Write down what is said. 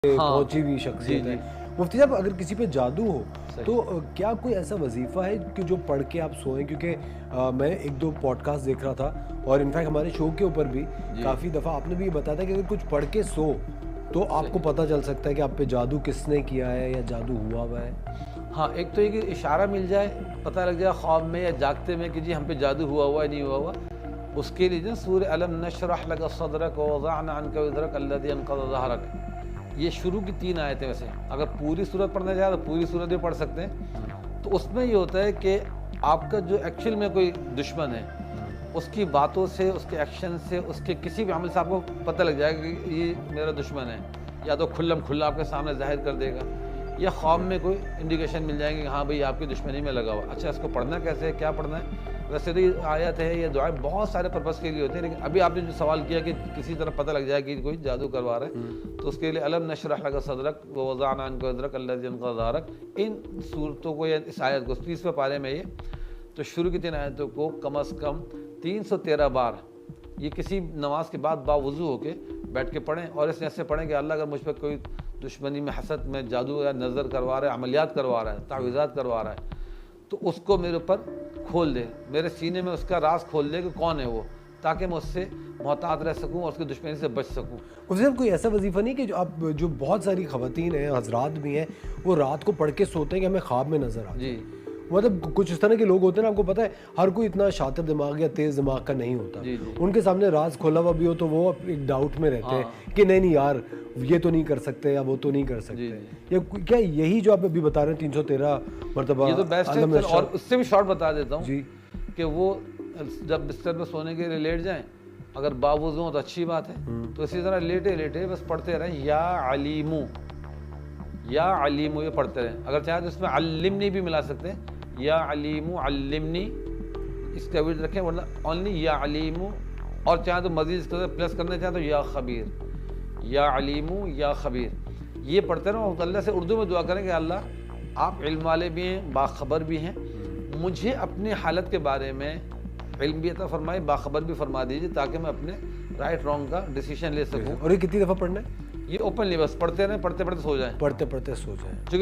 पहुंची हुई शख्सियत है। मुफ्ती साहब, अगर किसी पे जादू हो तो क्या कोई ऐसा वजीफा है कि जो पढ़ के आप सोएं? क्योंकि मैं एक दो पॉडकास्ट देख रहा था और इनफैक्ट हमारे शो के ऊपर भी काफ़ी दफ़ा आपने भी ये बताया था कि अगर कुछ पढ़ के सो तो आपको पता चल सकता है कि आप पे जादू किसने किया है या जादू हुआ हुआ है। हाँ, एक तो ये कि इशारा मिल जाए, पता लग जाए ख्वाब में या जागते में कि जी हम पे जादू हुआ हुआ है नहीं हुआ हुआ। उसके लिए जो सूरह अलम नशरह लका सदरक व वज़अना अन्का विज़रक अल्लज़ी अनक़ज़ ज़हरक, ये शुरू की 3 आयतें। वैसे अगर पूरी सूरत पढ़ना चाहे तो पूरी सूरत भी पढ़ सकते हैं। तो उसमें ये होता है कि आपका जो एक्चुअल में कोई दुश्मन है, उसकी बातों से, उसके एक्शन से, उसके किसी भी अमल से आपको पता लग जाएगा कि ये मेरा दुश्मन है। या तो खुल्लम खुल्ला आपके सामने जाहिर कर देगा, या ख्वाब में कोई इंडिकेशन मिल जाएंगे कि हाँ भाई आपकी दुश्मनी में लगा हुआ। अच्छा, इसको पढ़ना कैसे है, क्या पढ़ना है? वैसे तो ये आयत है, ये दुआएं बहुत सारे पर्पज़ के लिए होते हैं, लेकिन अभी आपने जो सवाल किया कि किसी तरह पता लग जाए कि कोई जादू करवा रहा है, तो उसके लिए अलम नशरह लका सदरक व वज़अना अन्का विज़रक अल्लज़ी अनक़ज़ ज़हरक, इन सूरतों को या इस आयत को 30वें पारे में ये तो शुरू की 3 आयतों को कम से कम 313 बार ये किसी नमाज के बाद बावुज़ू होके बैठ के पढ़ें, और इस ऐसे पढ़ें कि अल्लाह अगर मुझ पर कोई दुश्मनी में, हसद में, जादू या नज़र करवा रहा है, अमलियात करवा रहा है, तावीज़ात करवा रहा है, तो उसको मेरे ऊपर खोल दे, मेरे सीने में उसका राज खोल दे कि कौन है वो, ताकि मैं उससे मोहतात रह सकूं और उसकी दुश्मनी से बच सकूं। मुफ्ती साहब, कोई ऐसा वजीफा नहीं कि जो बहुत सारी ख़वातीन हैं, हजरात भी हैं, वो रात को पढ़ के सोते हैं कि हमें ख्वाब में नज़र आ जी, मतलब कुछ इस तरह के लोग होते हैं ना, आपको पता है हर कोई इतना शातिर दिमाग या तेज़ दिमाग का नहीं होता। जी, जी। उनके सामने राज खोला हुआ भी हो तो वो एक डाउट में रहते हैं कि नहीं यार ये तो नहीं कर सकते या वो तो नहीं कर सकते। या क्या यही जो आप अभी बता रहे हैं 313 मरतबा? ये तो बेस्ट है। और उससे भी शॉर्ट बता देता हूँ जी कि वो जब बिस्तर पर सोने के लिए लेट जाएं, अगर बावुज़ू हो तो अच्छी बात है, तो इसी तरह लेटे लेटे बस पढ़ते रहें या अलीमू, या अलीमू, ये पढ़ते रहें। अगर चाहे तो इसमें अल्लिमनी भी मिला सकते हैं, या अलीमू अल्लिमनी, इसका विर्द रखें, वरना ओनली या अलीमू। और चाहे तो मजीद इसके साथ प्लस करना चाहे तो या खबीर, या अलीमू या खबीर, ये पढ़ते रहो। अल्लाह से उर्दू में दुआ करें कि अल्लाह आप इल्म वाले भी हैं, बाखबर भी हैं, मुझे अपनी हालत के बारे में इल्म भी अता फरमाए, बाखबर भी फरमा दीजिए, ताकि मैं अपने राइट रॉन्ग का डिसीजन ले सकूं। और ये कितनी दफ़ा पढ़ना है? ये ओपनली बस पढ़ते रहें, पढ़ते पढ़ते सो जाएं। पढ़ते पढ़ते सो जाए।